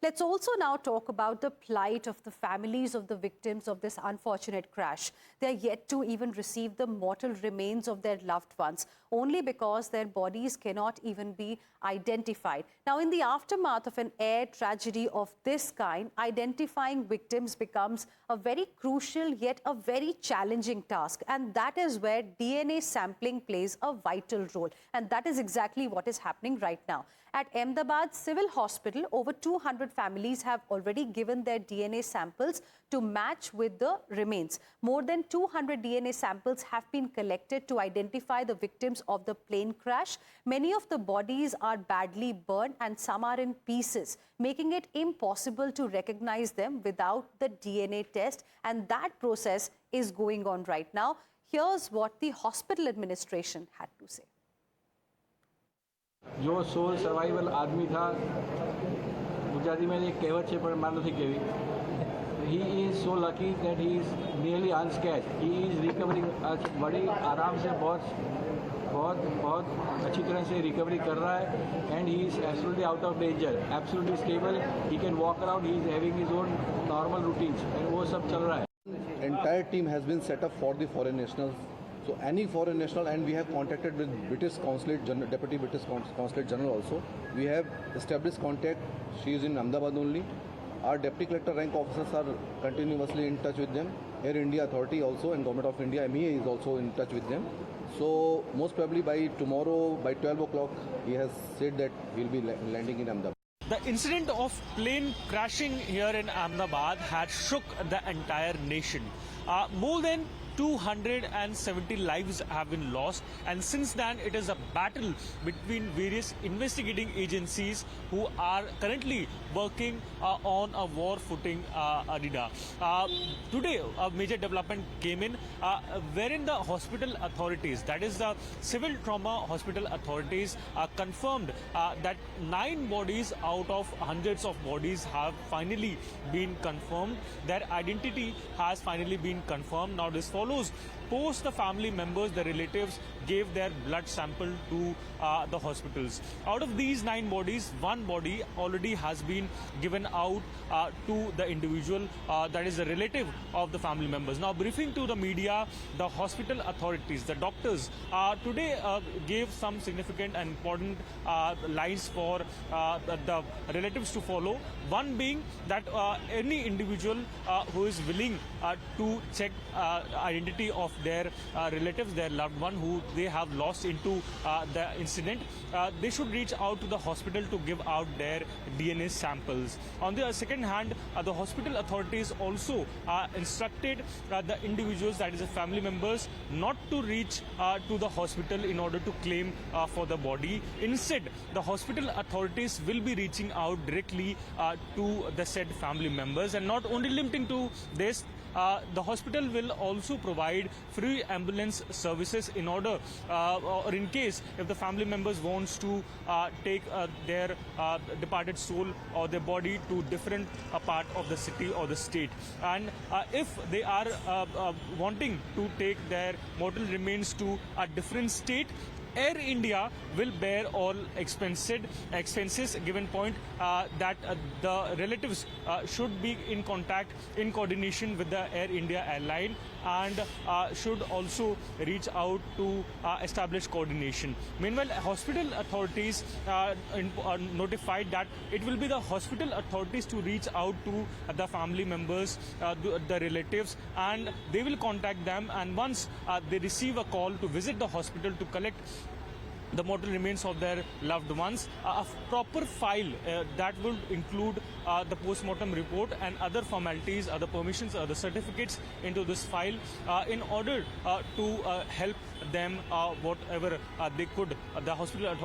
Let's also now talk about the plight of the families of the victims of this unfortunate crash. They are yet to even receive the mortal remains of their loved ones, only because their bodies cannot even be identified. Now, in the aftermath of an air tragedy of this kind, identifying victims becomes a very crucial yet a very challenging task. And that is where DNA sampling plays a vital role. And that is exactly what is happening right now. At Ahmedabad Civil Hospital, over 200 families have already given their DNA samples to match with the remains. More than 200 DNA samples have been collected to identify the victims of the plane crash. Many of the bodies are badly burned and some are in pieces, making it impossible to recognize them without the DNA test. And that process is going on right now. Here's what the hospital administration had to say. जो soul survival आदमी था गुजराती में एक कहावत है पर मान નથી કેવી he is so lucky that he is nearly unscathed. He is recovering बड़ी आराम से बहुत अच्छी तरह से रिकवरी कर रहा है and he is absolutely out of danger, absolutely stable. He can walk around, he is having his own normal routines and वो सब चल रहा है. Entire team has been set up for the foreign nationals. So any foreign national, and we have contacted with British Consulate General, Deputy British Consulate General also. We have established contact. She is in Ahmedabad only. Our Deputy Collector rank officers are continuously in touch with them. Air India Authority also and Government of India, MEA is also in touch with them. So most probably by tomorrow, by 12 o'clock, he has said that he will be landing in Ahmedabad. The incident of plane crashing here in Ahmedabad had shook the entire nation. More than 270 lives have been lost, and since then it is a battle between various investigating agencies who are currently working on a war footing arena. Today a major development came in wherein the hospital authorities, that is the civil trauma hospital authorities, confirmed that 9 bodies out of hundreds of bodies have finally been confirmed. Their identity has finally been confirmed. Now this follows post the family members, the relatives gave their blood sample to the hospitals. Out of these 9 bodies, 1 body already has been given out to the individual, that is the relative of the family members. Now, briefing to the media, the hospital authorities, the doctors today gave some significant and important lines for the relatives to follow. One being that any individual who is willing to check identity of their relatives, their loved one who they have lost into the incident, they should reach out to the hospital to give out their DNA samples. On the second hand, the hospital authorities also instructed the individuals, that is the family members, not to reach to the hospital in order to claim for the body. Instead, the hospital authorities will be reaching out directly to the said family members, and not only limiting to this, the hospital will also provide free ambulance services in order or in case if the family members wants to take their departed soul or their body to different part of the city or the state, and if they are wanting to take their mortal remains to a different state, Air India will bear all expenses, given point that the relatives should be in contact, in coordination with the Air India airline, and should also reach out to establish coordination. Meanwhile, hospital authorities notified that it will be the hospital authorities to reach out to the family members, the relatives, and they will contact them, and once they receive a call to visit the hospital to collect the mortal remains of their loved ones, a proper file that will include the post-mortem report and other formalities, other permissions, other certificates into this file in order to help them whatever they could, the hospital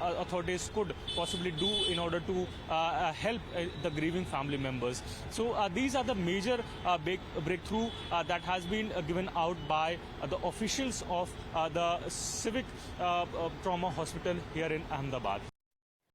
authorities could possibly do in order to help the grieving family members. So these are the major breakthrough that has been given out by the officials of the civic trauma hospital here in Ahmedabad.